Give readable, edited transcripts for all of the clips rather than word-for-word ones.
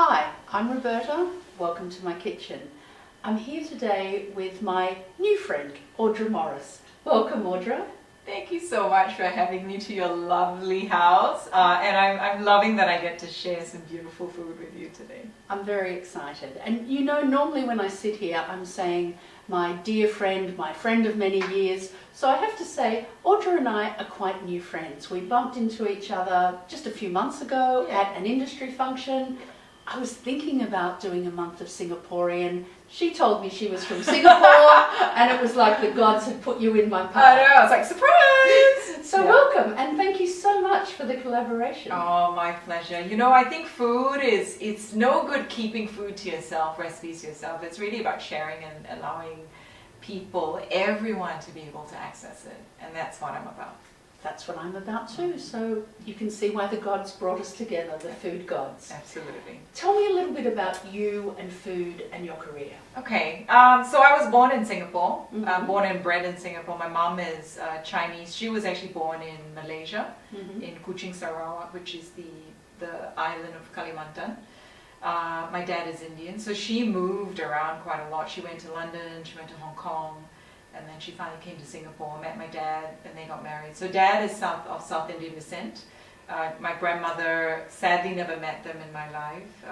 Hi, I'm Roberta. Welcome to my kitchen. I'm here today with my new friend, Audra Morrice. Welcome, Audra. Thank you so much for having me to your lovely house, and I'm loving that I get to share some beautiful food with you today. I'm very excited. And you know, normally when I sit here, I'm saying my dear friend, my friend of many years. So I have to say, Audra and I are quite new friends. We bumped into each other just a few months ago at an industry function. I was thinking about doing a month of Singaporean. She told me she was from Singapore, and it was like the gods had put you in my path. I know, I was like, surprise! So welcome, and thank you so much for the collaboration. Oh, my pleasure. You know, I think food it's no good keeping food to yourself, recipes to yourself. It's really about sharing and allowing people, everyone, to be able to access it. And that's what I'm about. That's what I'm about too. So you can see why the gods brought us together, the food gods. Absolutely. Tell me a little bit about you and food and your career. Okay, so I was born in Singapore, born and bred in Singapore. My mom is Chinese. She was actually born in Malaysia, in Kuching, Sarawak, which is the island of Kalimantan. My dad is Indian, so she moved around quite a lot. She went to London, she went to Hong Kong, and then she finally came to Singapore, met my dad, and they got married. So dad is of South Indian descent. My grandmother, sadly never met them in my life.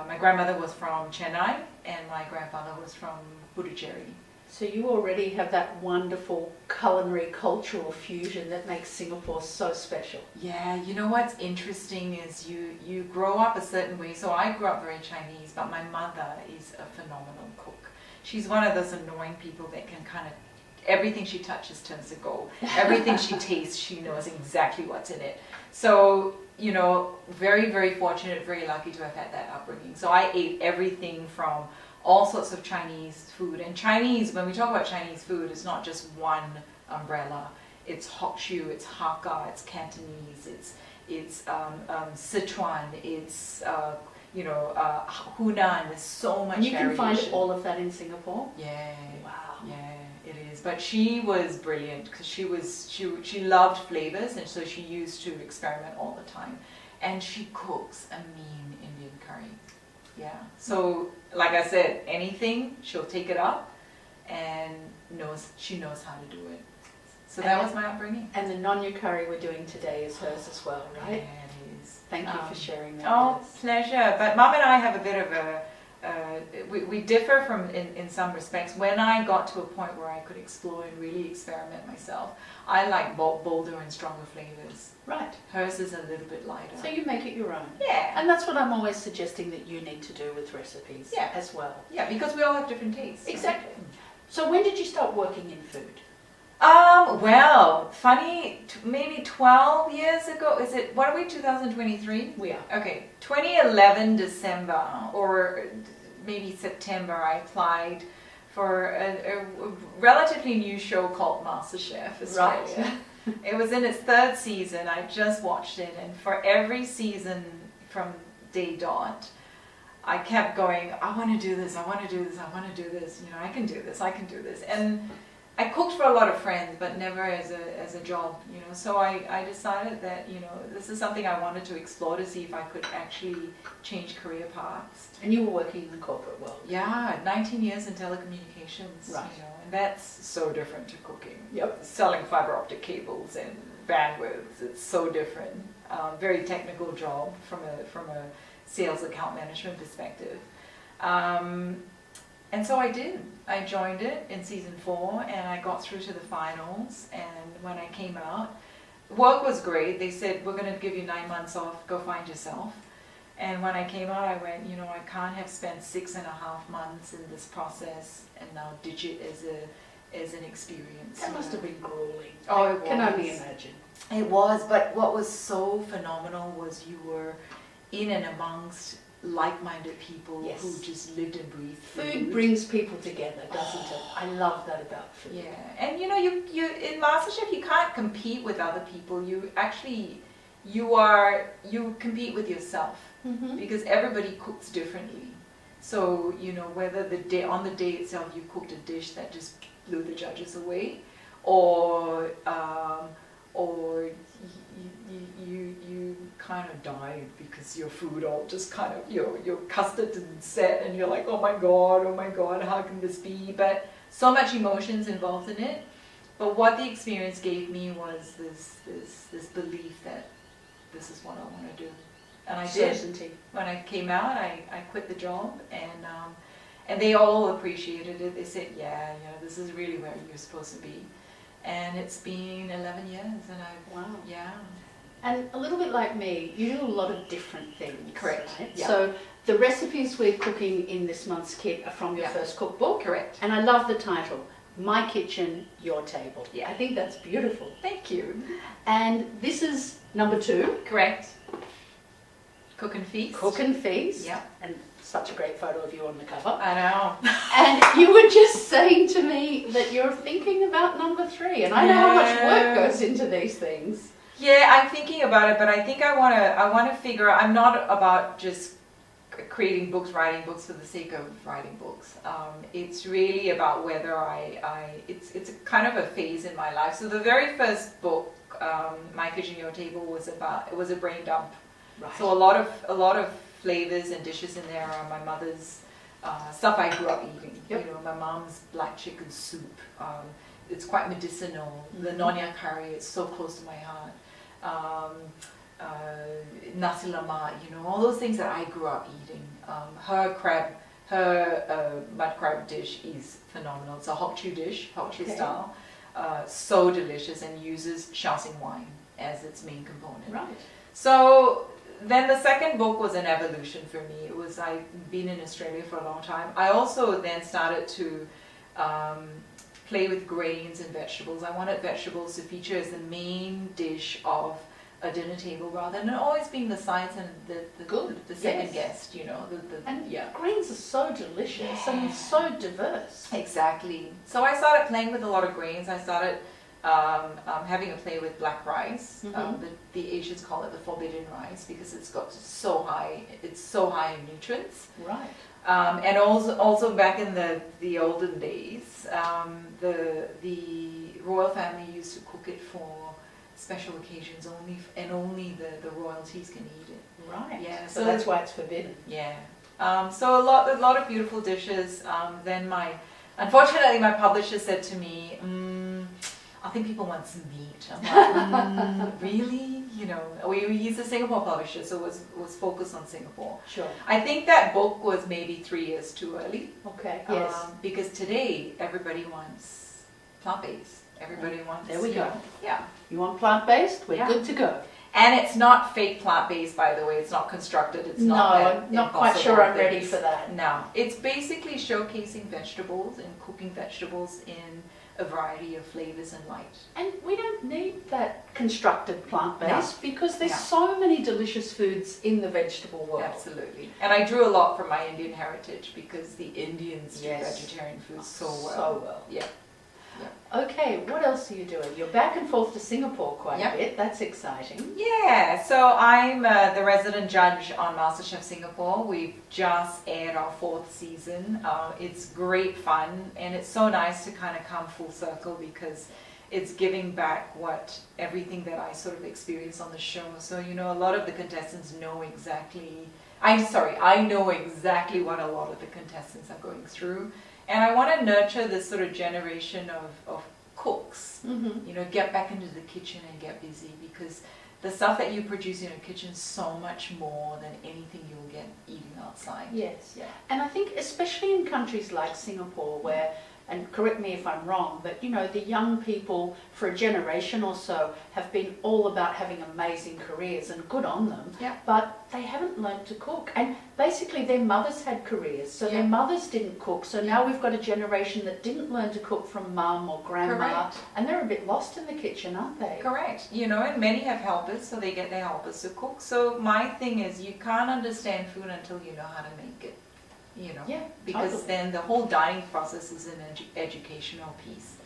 My grandmother was from Chennai, and my grandfather was from Puducherry. So you already have that wonderful culinary cultural fusion that makes Singapore so special. Yeah, you know what's interesting is you grow up a certain way. So I grew up very Chinese, but my mother is a phenomenal cook. She's one of those annoying people that can kind of, everything she touches turns to gold. Everything she tastes, she knows exactly what's in it. So, you know, very, very fortunate, very lucky to have had that upbringing. So I ate everything from all sorts of Chinese food. And Chinese, when we talk about Chinese food, it's not just one umbrella. It's Hokkien, it's Hakka, it's Cantonese, it's Sichuan, it's Hunan. There's so much. And you can find variation. all of that in Singapore. Yeah. Wow. Yeah, it is. But she was brilliant because she loved flavors, and so she used to experiment all the time. And she cooks a mean Indian curry. Yeah. So, like I said, anything she'll take it up, and she knows how to do it. So that was my upbringing. And the Nonya curry we're doing today is hers as well, right? Yeah, it is. Thank you for sharing that. Oh, with us. pleasure. But Mum and I have a bit of we differ in some respects. When I got to a point where I could explore and really experiment myself, I like bolder and stronger flavors. Right. Hers is a little bit lighter. So you make it your own. Yeah. And that's what I'm always suggesting that you need to do with recipes as well. Yeah, because we all have different tastes. Exactly. So when did you start working in food? Well, funny, maybe 12 years ago. Is it, what are we, 2023? We are. Okay, 2011 December or maybe September, I applied for a relatively new show called MasterChef Australia. Right. It was in its third season. I just watched it, and for every season from day dot, I kept going, I want to do this, I want to do this, I want to do this, you know, I can do this, I can do this. And I cooked for a lot of friends, but never as a job, you know. So I decided that, you know, this is something I wanted to explore to see if I could actually change career paths. And you were working in the corporate world. Yeah, 19 years in telecommunications, right. you know, and that's so different to cooking. Yep. Selling fiber optic cables and bandwidth, it's so different. Very technical job from a sales account management perspective. And so I did. I joined it in season 4, and I got through to the finals. And when I came out, work was great. They said, we're going to give you 9 months off, go find yourself. And when I came out, I went, you know, I can't have spent 6.5 months in this process and now ditch it as an experience. That must have been grueling. Oh, it was. Can only imagine. It was, but what was so phenomenal was you were in and amongst like-minded people who just lived and breathed food brings people together, doesn't it? I love that about food. Yeah, and you know, you in MasterChef you can't compete with other people. You actually you compete with yourself because everybody cooks differently. So you know, whether on the day itself you cooked a dish that just blew the judges away, or or you kind of died because your food all just kind of, your custard didn't set and you're like, oh my God, how can this be? But so much emotions involved in it. But what the experience gave me was this belief that this is what I want to do. And I did. Certainty. When I came out, I quit the job, and they all appreciated it. They said, yeah, this is really where you're supposed to be. And it's been 11 years, and Wow. Yeah. And a little bit like me, you do a lot of different things. Correct. Right? Yeah. So the recipes we're cooking in this month's kit are from your first cookbook. Correct. And I love the title, My Kitchen, Your Table. Yeah. I think that's beautiful. Thank you. And this is number 2. Correct. Cook and Feast. Cook and Feast. Yeah. And such a great photo of you on the cover. I know. And you were just saying to me that you're thinking about number 3. And I know how much work goes into these things. Yeah, I'm thinking about it, but I think I want to figure out, I'm not about just creating books, writing books for the sake of writing books. It's really about whether it's a kind of a phase in my life. So the very first book, My Kitchen, Your Table, it was a brain dump. Right. So a lot of flavors and dishes in there are my mother's stuff I grew up eating. Yep. You know, my mom's black chicken soup. It's quite medicinal. Mm-hmm. The Nonya curry, it's so close to my heart. Nasi lemak, all those things that I grew up eating. Her mud crab dish is phenomenal. It's a hock chew dish, hock chew style. So delicious, and uses Shaoxing wine as its main component. Right. So then the second book was an evolution for me. I'd been in Australia for a long time. I also then started to play with grains and vegetables. I wanted vegetables to feature as the main dish of a dinner table rather than always being the sides and the second guest, And grains are so delicious and so diverse. Exactly. So I started playing with a lot of grains. I started having a play with black rice. Mm-hmm. The Asians call it the forbidden rice because it's so high in nutrients. Right. And also back in the olden days, the royal family used to cook it for special occasions only the royalties can eat it. Right. Yeah. So that's why it's forbidden. Yeah. So a lot of beautiful dishes. Then unfortunately my publisher said to me, I think people want some meat. I'm like, really? He's a Singapore publisher, so was focused on Singapore. Sure. I think that book was maybe 3 years too early. Okay. Yes. Because today everybody wants plant-based. Everybody wants. There we go. Yeah. You want plant-based? We're good to go. And it's not fake plant-based, by the way. It's not constructed. It's I'm not quite sure I'm ready for that. No. It's basically showcasing vegetables and cooking vegetables in a variety of flavors and light. And we don't need that constructed plant-based because there's so many delicious foods in the vegetable world. Absolutely. And I drew a lot from my Indian heritage because the Indians do vegetarian food so well. So well. Yeah. Okay, what else are you doing? You're back and forth to Singapore quite a bit. That's exciting. Yeah, so I'm the resident judge on MasterChef Singapore. We've just aired our 4th season. It's great fun, and it's so nice to kind of come full circle because it's giving back everything that I sort of experienced on the show. So, a lot of the contestants know exactly, I know exactly what a lot of the contestants are going through. And I want to nurture this sort of generation of cooks, get back into the kitchen and get busy, because the stuff that you produce in your kitchen is so much more than anything you'll get eating outside. Yes. Yeah. And I think especially in countries like Singapore where, and correct me if I'm wrong, but the young people for a generation or so have been all about having amazing careers, and good on them. Yeah. But they haven't learned to cook, and basically their mothers had careers, so their mothers didn't cook. So now we've got a generation that didn't learn to cook from mum or grandma. Correct. And they're a bit lost in the kitchen, aren't they? Correct. And many have helpers, so they get their helpers to cook. So my thing is, you can't understand food until you know how to make it. Because then the whole dining process is an educational piece.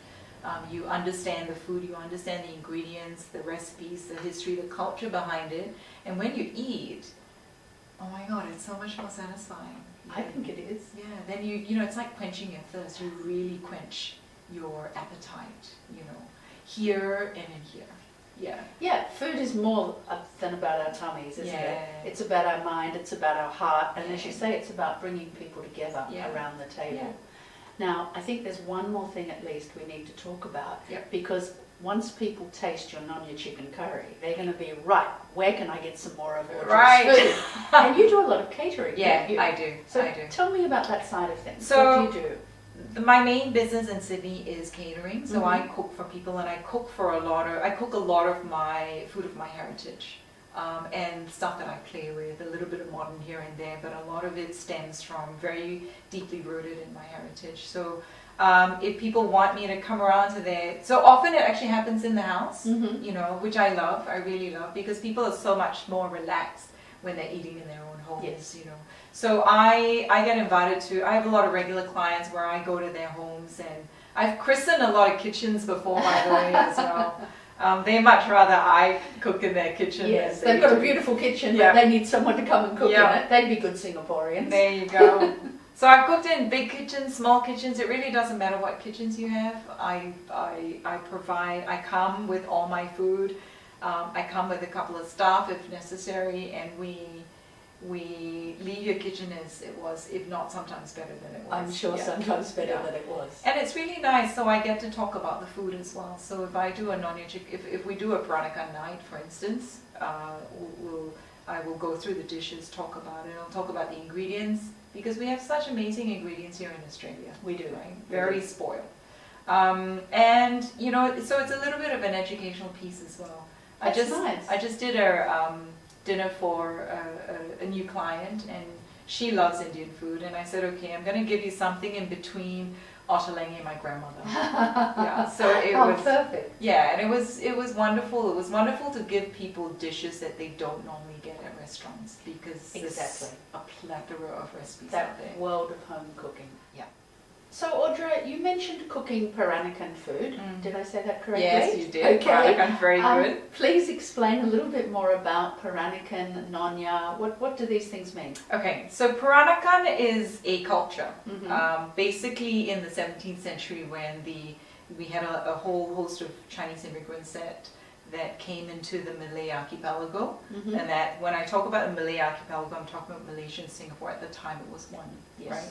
You understand the food, you understand the ingredients, the recipes, the history, the culture behind it, and when you eat, oh my God, it's so much more satisfying. I think it is. Yeah, then it's like quenching your thirst. You really quench your appetite, here and in here. Yeah. Yeah, food is more than about our tummies, isn't it? It's about our mind, it's about our heart, and as you say, it's about bringing people together around the table. Yeah. Now, I think there's one more thing at least we need to talk about, Yep. because once people taste your Nonya chicken curry, they're going to be, right, where can I get some more of Audra's food? And you do a lot of catering, don't you? I do. So I do. tell me about that side of things. So, what do you do? My main business in Sydney is catering, so I cook for people, and I cook a lot of my food of my heritage, and stuff that I play with, a little bit of modern here and there, but a lot of it stems from very deeply rooted in my heritage. So if people want me to come around to their, so often it actually happens in the house, you know, which I love, I really love, because people are so much more relaxed when they're eating in their own homes, you know. So I get invited to, I have a lot of regular clients where I go to their homes, and I've christened a lot of kitchens before, by the way, as well. They much rather I cook in their kitchen. Yes, they've got a beautiful kitchen, but they need someone to come and cook in it. They'd be good Singaporeans. There you go. So I've cooked in big kitchens, small kitchens. It really doesn't matter what kitchens you have. I provide, I come with all my food. I come with a couple of staff if necessary, and we leave your kitchen as it was, if not sometimes better than it was. I'm sure sometimes better than it was. And it's really nice, so I get to talk about the food as well. So if I do a Nonya chicken, if we do a Peranakan night, for instance, I will go through the dishes, talk about it, I'll talk about the ingredients, because we have such amazing ingredients here in Australia. We do. Right? Very spoiled. And, you know, so it's a little bit of an educational piece as well. That's nice. I just did a dinner for a new client, and she loves Indian food, and I said, okay, I'm going to give you something in between Ottolenghi and my grandmother. So it was perfect. Yeah, and it was wonderful. It was wonderful to give people dishes that they don't normally get at restaurants, because there's a plethora of recipes out there. That world of home cooking. Yeah. So Audra, you mentioned cooking Peranakan food. Did I say that correctly? Yes, you did. Okay. Peranakan, very good. Please explain a little bit more about Peranakan, Nonya. What do these things mean? Okay, so Peranakan is a culture. Basically in the 17th century, when we had a whole host of Chinese immigrants that came into the Malay archipelago, and that when I talk about the Malay archipelago, I'm talking about Malaysia and Singapore. At the time it was one, right?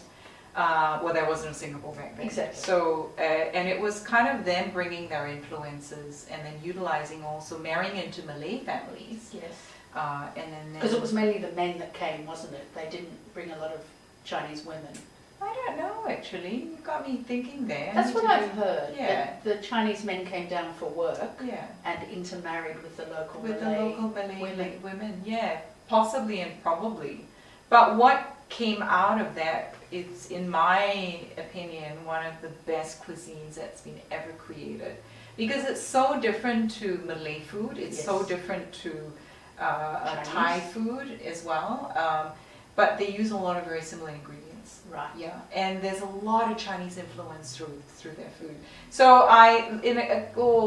Well, there wasn't a Singapore back then. Exactly. So, and it was kind of them bringing their influences and then utilizing also marrying into Malay families. Yes. And then because it was mainly the men that came, wasn't it? They didn't bring a lot of Chinese women. I don't know, actually. You got me thinking there. That's what I've heard. Yeah. That the Chinese men came down for work. Yeah. And intermarried with the local Malay women. Yeah, possibly and probably. But what came out of that, it's, in my opinion, one of the best cuisines that's been ever created, because it's so different to Malay food. It's so different to Thai food as well, but they use a lot of very similar ingredients. Right. Yeah, and there's a lot of Chinese influence through their food. So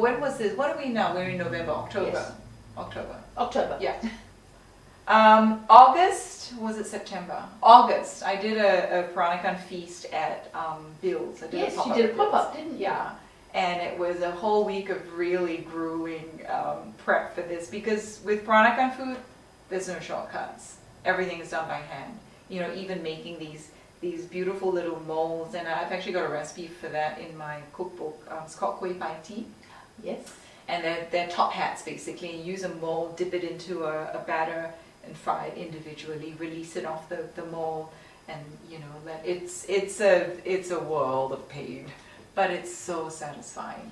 when was this? What are we now? We're in November, October. Yes. October. Yeah. August, was it September? August, I did a Peranakan feast at Bill's. Yes, you did a pop-up, didn't you? Yeah, and it was a whole week of really grueling prep for this, because with Peranakan food, there's no shortcuts. Everything is done by hand. You know, even making these beautiful little molds, and I've actually got a recipe for that in my cookbook. It's called Kueh Pai Tea. Yes. And they're top hats, basically. You use a mold, dip it into a batter, and fry it individually, release it off the mold, and you know, it's a world of pain, but it's so satisfying.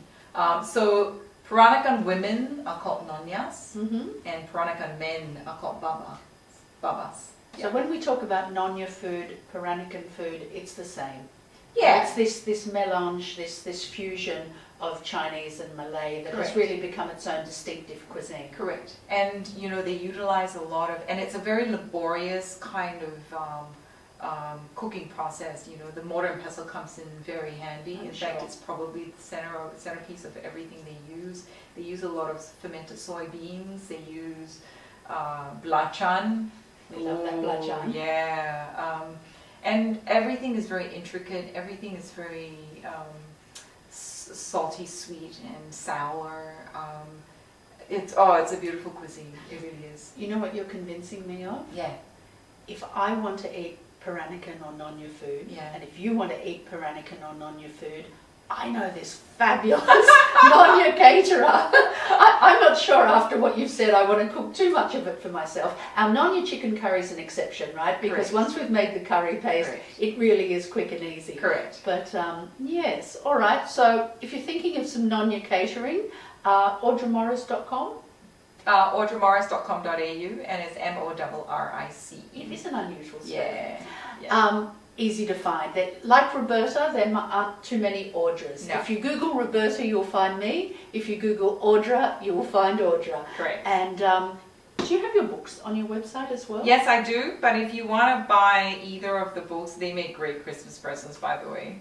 So Peranakan women are called Nonyas, and Peranakan men are called babas. So when we talk about Nonya food, Peranakan food, it's the same. Yeah. It's this melange, this fusion of Chinese and Malay that has really become its own distinctive cuisine. Correct. And you know, they utilize a lot of, and it's a very laborious kind of cooking process. You know, the mortar and pestle comes in very handy. In fact, it's probably the centerpiece of everything they use. They use a lot of fermented soybeans. They use belacan. We love that belacan. Yeah. And everything is very intricate. Everything is very salty, sweet, and sour. It's a beautiful cuisine. It really is. You know what you're convincing me of? Yeah. If I want to eat Peranakan or Nonya food, Yeah. and if you want to eat Peranakan or Nonya food, I know this fabulous Nonya caterer. I'm not sure after what you've said I want to cook too much of it for myself. Our Nonya chicken curry is an exception, right? Because Correct. once we've made the curry paste, Correct. it really is quick and easy. Correct. But yes, all right. So if you're thinking of some Nonya catering, audramorrice.com. AudraMorrice.com.au, and it's Morrice. It is an unusual spelling. Yeah. Yeah. Easy to find. Like Roberta, there aren't too many Audras. No. If you Google Roberta, you'll find me. If you Google Audra, you will find Audra. Correct. And do you have your books on your website as well? Yes, I do. But if you want to buy either of the books, they make great Christmas presents, by the way.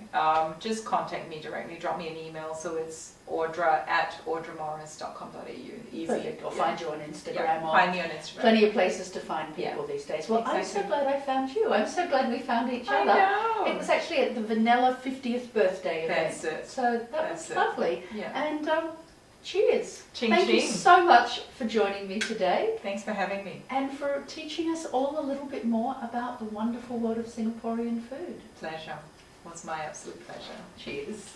Just contact me directly. Drop me an email. So it's Audra@audramorrice.com.au. Easy. Perfect. Or find you on Instagram. Yeah, Or find me on Instagram. plenty of places to find people these days. Well, I'm so Exactly. glad I found you. I'm so glad we found each I other. know. It was actually at the Vanilla 50th birthday event. That's it. So that That's was it. lovely. Yeah. And cheers. Ching Thank you ching. so much for joining me today Thanks for having me. and for teaching us all a little bit more about the wonderful world of Singaporean food. Pleasure. Was my absolute pleasure. Cheers.